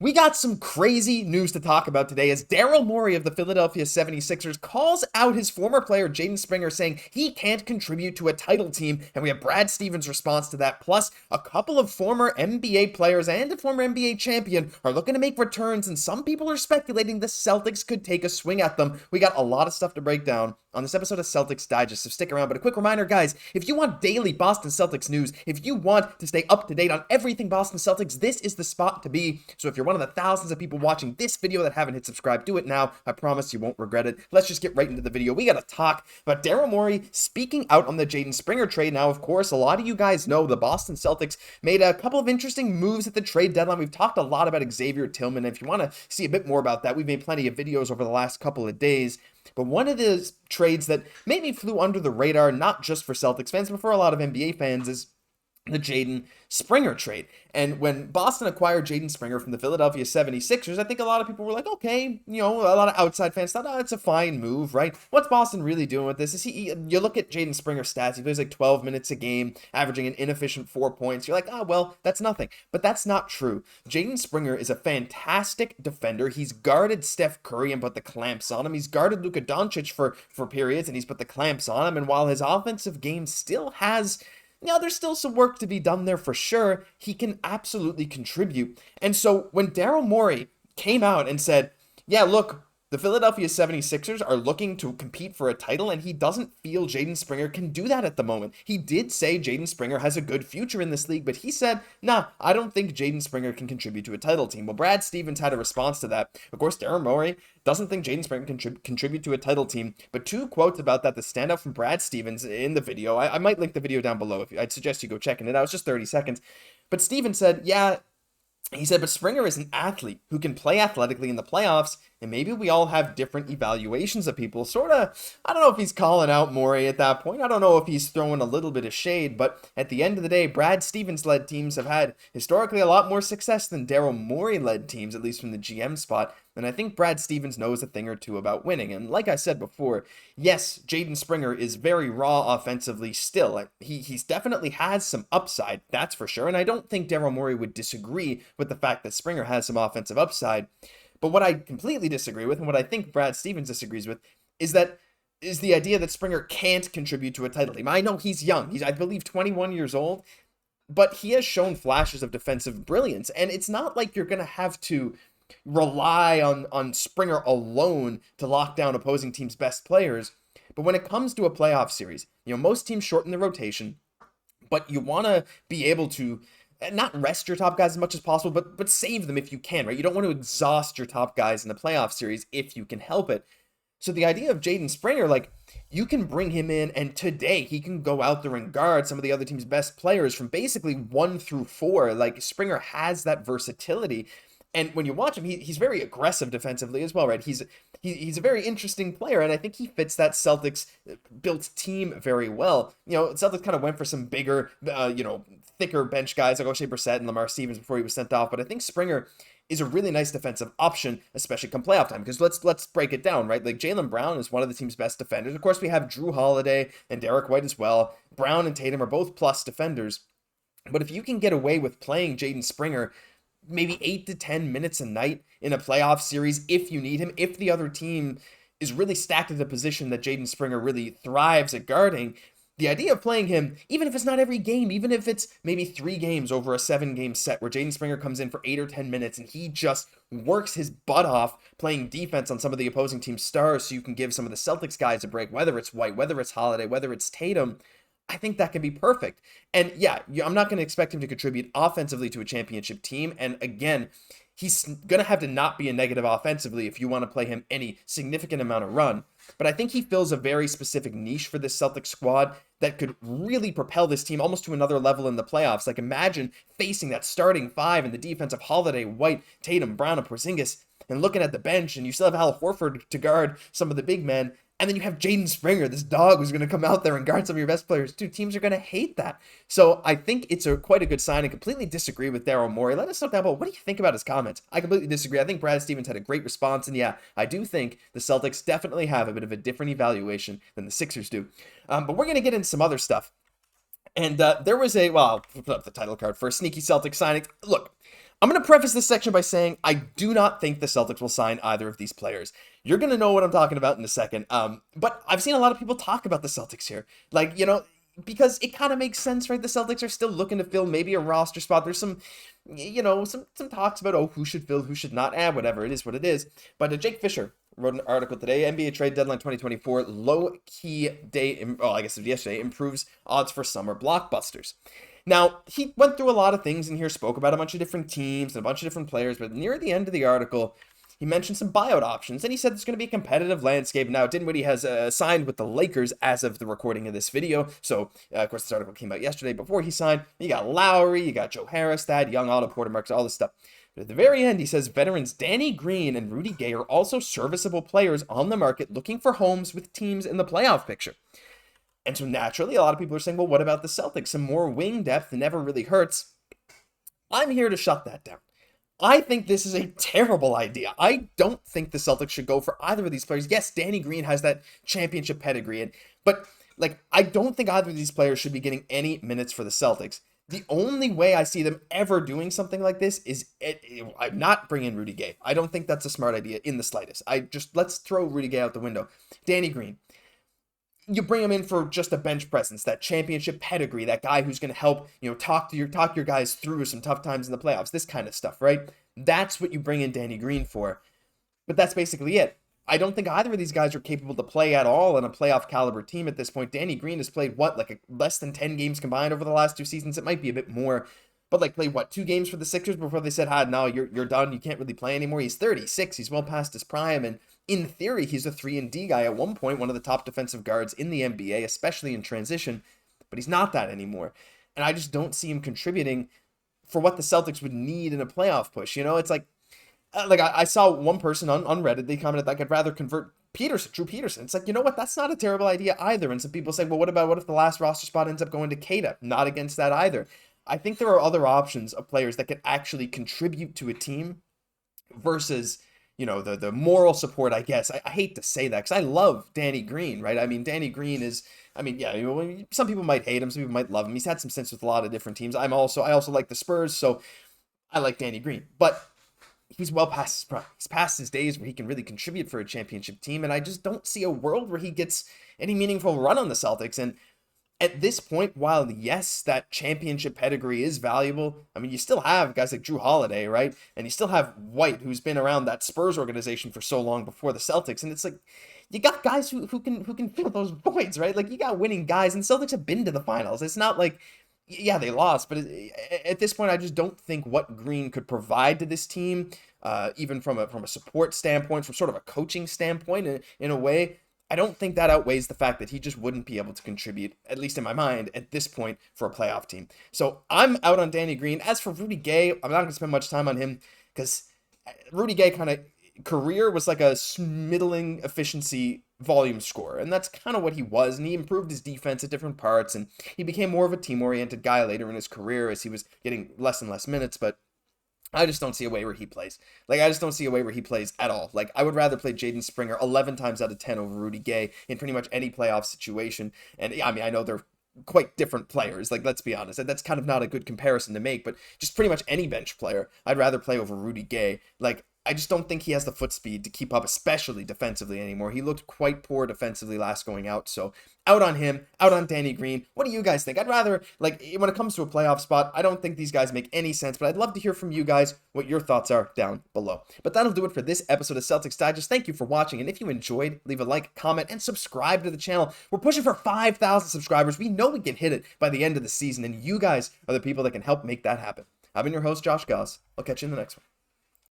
We got some crazy news to talk about today as Daryl Morey of the Philadelphia 76ers calls out his former player Jaden Springer, saying he can't contribute to a title team, and we have Brad Stevens' response to that, plus a couple of former NBA players and a former NBA champion are looking to make returns, and some people are speculating the Celtics could take a swing at them. We got a lot of stuff to break down on this episode of Celtics Digest, so stick around. But a quick reminder, guys, if you want daily Boston Celtics news, if you want to stay up to date on everything Boston Celtics, this is the spot to be. So if you're one of the thousands of people watching this video that haven't hit subscribe, do it now. I promise you won't regret it. Let's just get right into the video. We got to talk about Daryl Morey speaking out on the Jaden Springer trade. Now, of course, a lot of you guys know the Boston Celtics made a couple of interesting moves at the trade deadline. We've talked a lot about Xavier Tillman. If you want to see a bit more about that, we've made plenty of videos over the last couple of days. But one of the trades that maybe flew under the radar, not just for Celtics fans, but for a lot of NBA fans, is the Jaden Springer trade. And when Boston acquired Jaden Springer from the Philadelphia 76ers, I think a lot of people were like, okay, a lot of outside fans thought, oh, it's a fine move, right? What's Boston really doing with this? You look at Jaden Springer's stats, he plays like 12 minutes a game, averaging an inefficient 4 points. You're like, oh, well, that's nothing. But that's not true. Jaden Springer is a fantastic defender. He's guarded Steph Curry and put the clamps on him. He's guarded Luka Doncic for periods, and he's put the clamps on him. And while his offensive game still has there's still some work to be done there for sure, he can absolutely contribute. And so when Daryl Morey came out and said, yeah, look, the Philadelphia 76ers are looking to compete for a title, and he doesn't feel Jaden Springer can do that at the moment. He did say Jaden Springer has a good future in this league, but he said, nah, I don't think Jaden Springer can contribute to a title team. Well, Brad Stevens had a response to that. Of course, Daryl Morey doesn't think Jaden Springer can contribute to a title team, but two quotes about that stand out from Brad Stevens in the video. I might link the video down below. I'd suggest you go checking it out. It's just 30 seconds. But Stevens said, yeah, he said, but Springer is an athlete who can play athletically in the playoffs, and maybe we all have different evaluations of people. Sort of, I don't know if he's calling out Morey at that point. I don't know if he's throwing a little bit of shade, but at the end of the day, Brad Stevens-led teams have had historically a lot more success than Daryl Morey-led teams, at least from the GM spot. And I think Brad Stevens knows a thing or two about winning. And like I said before, yes, Jaden Springer is very raw offensively still. He's definitely has some upside, that's for sure. And I don't think Daryl Morey would disagree with the fact that Springer has some offensive upside. But what I completely disagree with, and what I think Brad Stevens disagrees with, is the idea that Springer can't contribute to a title team. I know he's young. He's, I believe, 21 years old. But he has shown flashes of defensive brilliance. And it's not like you're going to have to rely on Springer alone to lock down opposing teams' best players. But when it comes to a playoff series, most teams shorten the rotation, but you want to be able to not rest your top guys as much as possible, but save them if you can, right? You don't want to exhaust your top guys in the playoff series if you can help it. So the idea of Jaden Springer, you can bring him in, and today he can go out there and guard some of the other team's best players from basically 1 through 4. Springer has that versatility. And when you watch him, he's very aggressive defensively as well, right? He's a very interesting player, and I think he fits that Celtics built team very well. Celtics kind of went for some bigger, thicker bench guys like Oshae Brissett and Lamar Stevens before he was sent off. But I think Springer is a really nice defensive option, especially come playoff time. Because let's break it down, right? Jaylen Brown is one of the team's best defenders. Of course, we have Jrue Holiday and Derrick White as well. Brown and Tatum are both plus defenders. But if you can get away with playing Jaden Springer maybe 8 to 10 minutes a night in a playoff series if you need him, if the other team is really stacked at the position that Jaden Springer really thrives at guarding, the idea of playing him, even if it's not every game, even if it's maybe 3 games over a 7-game set where Jaden Springer comes in for 8 or 10 minutes and he just works his butt off playing defense on some of the opposing team's stars so you can give some of the Celtics guys a break, whether it's White, whether it's Holiday, whether it's Tatum, I think that can be perfect. And yeah, I'm not going to expect him to contribute offensively to a championship team. And again, he's going to have to not be a negative offensively if you want to play him any significant amount of run. But I think he fills a very specific niche for this Celtics squad that could really propel this team almost to another level in the playoffs. Imagine facing that starting 5 in the defense of Holiday, White, Tatum, Brown, and Porzingis, and looking at the bench, and you still have Al Horford to guard some of the big men. And then you have Jaden Springer, this dog who's going to come out there and guard some of your best players. Dude, teams are going to hate that. So I think it's quite a good sign. I completely disagree with Daryl Morey. Let us know down below. What do you think about his comments? I completely disagree. I think Brad Stevens had a great response. And yeah, I do think the Celtics definitely have a bit of a different evaluation than the Sixers do. But we're going to get into some other stuff. And there was I'll put up the title card for a sneaky Celtics signing. Look, I'm going to preface this section by saying I do not think the Celtics will sign either of these players. You're going to know what I'm talking about in a second. But I've seen a lot of people talk about the Celtics here. Like, you know, because it kind of makes sense, right? The Celtics are still looking to fill maybe a roster spot. There's some, you know, some talks about, oh, who should fill, who should not. Whatever, it is what it is. But Jake Fisher wrote an article today, NBA trade deadline 2024, low-key day, well, I guess it was yesterday, improves odds for summer blockbusters. Now, he went through a lot of things in here, spoke about a bunch of different teams and a bunch of different players, but near the end of the article, he mentioned some buyout options, and he said there's going to be a competitive landscape. Now, Dinwiddie has signed with the Lakers as of the recording of this video, so, of course, this article came out yesterday before he signed. You got Lowry, you got Joe Harris, Thad Young, Otto Porter, Marks, all this stuff. But at the very end, he says veterans Danny Green and Rudy Gay are also serviceable players on the market looking for homes with teams in the playoff picture. And so naturally, a lot of people are saying, well, what about the Celtics? Some more wing depth never really hurts. I'm here to shut that down. I think this is a terrible idea. I don't think the Celtics should go for either of these players. Yes, Danny Green has that championship pedigree, but like I don't think either of these players should be getting any minutes for the Celtics. The only way I see them ever doing something like this is I'm not bringing Rudy Gay. I don't think that's a smart idea in the slightest. Let's throw Rudy Gay out the window. Danny Green. You bring him in for just a bench presence, that championship pedigree, that guy who's going to help, you know, talk your guys through some tough times in the playoffs, this kind of stuff, right? That's what you bring in Danny Green for. But that's basically it. I don't think either of these guys are capable to play at all on a playoff caliber team at this point. Danny Green has played less than 10 games combined over the last 2 seasons. It might be a bit more, but played 2 games for the Sixers before they said, no, you're done. You can't really play anymore. He's 36. He's well past his prime, and in theory, he's a 3-and-D guy at one point, one of the top defensive guards in the NBA, especially in transition, but he's not that anymore. And I just don't see him contributing for what the Celtics would need in a playoff push. You know, it's like I saw one person on Reddit, they commented like, I'd rather convert Drew Peterson. It's like, you know what? That's not a terrible idea either. And some people say, well, what if the last roster spot ends up going to Kata? Not against that either. I think there are other options of players that can actually contribute to a team versus, you know, the moral support, I guess. I hate to say that because I love Danny Green, right? I mean, Danny Green is, yeah, you know, some people might hate him, some people might love him. He's had some sense with a lot of different teams. I also like the Spurs, so I like Danny Green. But he's well past his prime. He's past his days where he can really contribute for a championship team, and I just don't see a world where he gets any meaningful run on the Celtics. And at this point, while yes, that championship pedigree is valuable, I mean, you still have guys like Jrue Holiday, right? And you still have White, who's been around that Spurs organization for so long before the Celtics. And it's like, you got guys who can fill those voids, right? Like, you got winning guys, and Celtics have been to the finals. It's not like, yeah, they lost, but at this point, I just don't think what Green could provide to this team, even from a support standpoint, from sort of a coaching standpoint, in a way, I don't think that outweighs the fact that he just wouldn't be able to contribute, at least in my mind, at this point for a playoff team. So I'm out on Danny Green. As for Rudy Gay, I'm not going to spend much time on him because Rudy Gay kind of career was like a middling efficiency volume scorer, and that's kind of what he was, and he improved his defense at different parts, and he became more of a team-oriented guy later in his career as he was getting less and less minutes, but I just don't see a way where he plays. I just don't see a way where he plays at all. I would rather play Jaden Springer 11 times out of 10 over Rudy Gay in pretty much any playoff situation. And I mean, I know they're quite different players. Let's be honest. That's kind of not a good comparison to make, but just pretty much any bench player, I'd rather play over Rudy Gay. I just don't think he has the foot speed to keep up, especially defensively anymore. He looked quite poor defensively last going out. So out on him, out on Danny Green. What do you guys think? I'd rather, when it comes to a playoff spot, I don't think these guys make any sense, but I'd love to hear from you guys what your thoughts are down below. But that'll do it for this episode of Celtics Digest. Thank you for watching. And if you enjoyed, leave a like, comment, and subscribe to the channel. We're pushing for 5,000 subscribers. We know we can hit it by the end of the season, and you guys are the people that can help make that happen. I've been your host, Josh Gosse. I'll catch you in the next one.